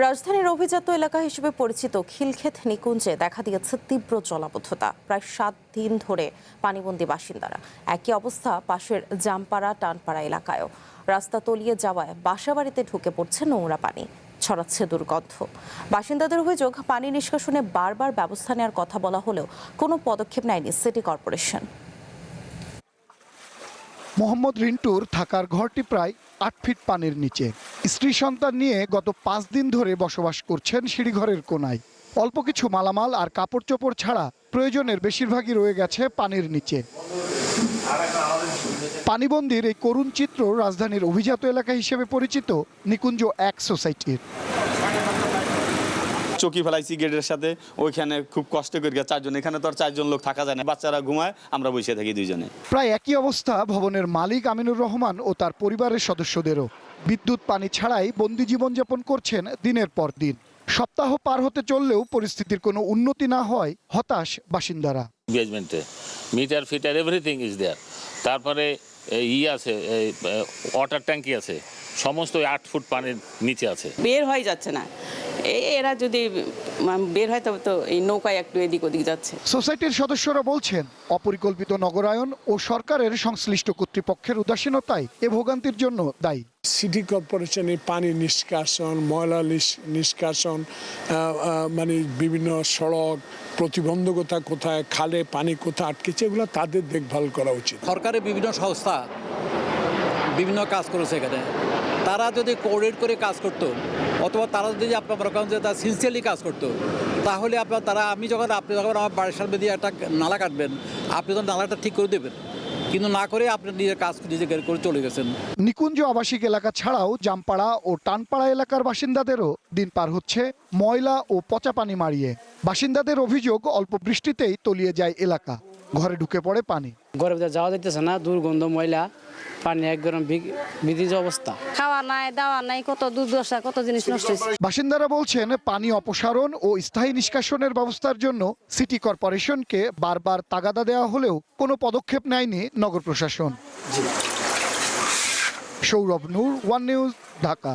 রাজধানীর অভিজাত এলাকা হিসেবে পরিচিত খিলক্ষেত নিকুঞ্জে দেখা দিয়েছে তীব্র জলাবদ্ধতা। প্রায় 7 দিন ধরে পানিবন্দী বাসিন্দারা। একই অবস্থা পাশের জামপাড়া টানপাড়া এলাকায়ও। রাস্তা তলিয়ে যাওয়ায় বাসাবাড়িতে ঢুকে পড়ছে নোংরা পানি, ছড়াচ্ছে দুর্গন্ধ। বাসিন্দাদের অভিযোগ, পানি নিষ্কাশনে বারবার ব্যবস্থা নেওয়ার কথা বলা হলেও কোনো পদক্ষেপ নেয়নি সিটি কর্পোরেশন। মোহাম্মদ রিন্টুর থাকার ঘরটি প্রায় 8 ফিট পানির নিচে। স্ত্রী সন্তান নিয়ে গত 5 দিন ধরে বসবাস করছেন সিঁড়িঘরের কোনায়। অল্প কিছু মালামাল আর কাপড় চোপড় ছাড়া প্রয়োজনের বেশিরভাগই রয়ে গেছে পানির নিচে। পানিবন্দির এই করুণ চিত্র রাজধানীর অভিজাত এলাকা হিসেবে পরিচিত নিকুঞ্জ 1 সোসাইটির। চকি ফেলাইছি গেটের সাথে, ওইখানে খুব কষ্ট করে 4 জন, এখানে তো আর 4 জন লোক থাকা যায় না, বাচ্চারা ঘুমায়, আমরা বসে থাকি 2 জনে। প্রায় একই অবস্থা ভবনের মালিক আমিনুর রহমান ও তার পরিবারের সদস্যদেরও। বিদ্যুৎ পানি ছাড়াই বন্দি জীবনযাপন করছেন দিনের পর দিন। সপ্তাহ পার হতে চললেও পরিস্থিতির কোনো উন্নতি না হয় হতাশ বাসিন্দারা। বেজমেন্টে metre fitter everything is there. তারপরে আছে, ওয়াটার ট্যাঙ্কি আছে, সমস্ত 8 ফুট পানির নিচে আছে। বের হয়ে যাচ্ছে না। এরা যদি বের হয় তবে তো এই নৌকায় একটু এদিক ওদিক যাচ্ছে। সোসাইটির সদস্যরা বলছেন, অপরিকল্পিত নগরায়ন ও সরকারের সংশ্লিষ্ট কর্তৃপক্ষের উদাসীনতাই এ ভোগান্তির জন্য দায়ী। সিটি কর্পোরেশনের পানি নিষ্কাশন, ময়লা নিষ্কাশন, মানে বিভিন্ন সড়ক প্রতিবন্ধকতা কোথায়, খালে পানি কোথায় আটকেছে, এগুলো তাদের দেখভাল করা উচিত। সরকারের বিভিন্ন সংস্থা বিভিন্ন কাজ করেছে এখানে। তারা যদি কোঅর্ডিনেট করে কাজ করতো, অথবা তারা যদি আপনার মনে করেন যে তারা সিনসিয়ারলি কাজ করতো, তাহলে আপনি যখন আমার বাড়ির সামনে দিয়ে একটা নালা কাটবেন, আপনি তো নালাটা ঠিক করে দেবেন, কিন্তু না করে আপনি নিজের কাজ নিজে করে চলে গেছেন। নিকুঞ্জ আবাসিক এলাকা ছাড়াও জামপাড়া ও টানপাড়া এলাকার বাসিন্দাদেরও দিন পার হচ্ছে ময়লা ও পচা পানি মারিয়ে। বাসিন্দাদের অভিযোগ, অল্প বৃষ্টিতেই তলিয়ে যায় এলাকা, ঘরে ঢুকে পড়ে পানি। ঘরে যাওয়া যাইতেছে না, দুর্গন্ধ, ময়লা পানি, একদম বিধিজ অবস্থা। খাওয়া নাই, দাওয়া নাই, কত দুর্দশা, কত জিনিস নষ্ট হয়েছে। বাসিন্দারা বলছেন, পানি অপসারণ ও স্থায়ী নিষ্কাশনের ব্যবস্থার জন্য সিটি কর্পোরেশনকে বারবার তাগাদা দেওয়া হলেও কোনো পদক্ষেপ নেয়নি নগর প্রশাসন। সৌরভ নূর, ওয়ান নিউজ, ঢাকা।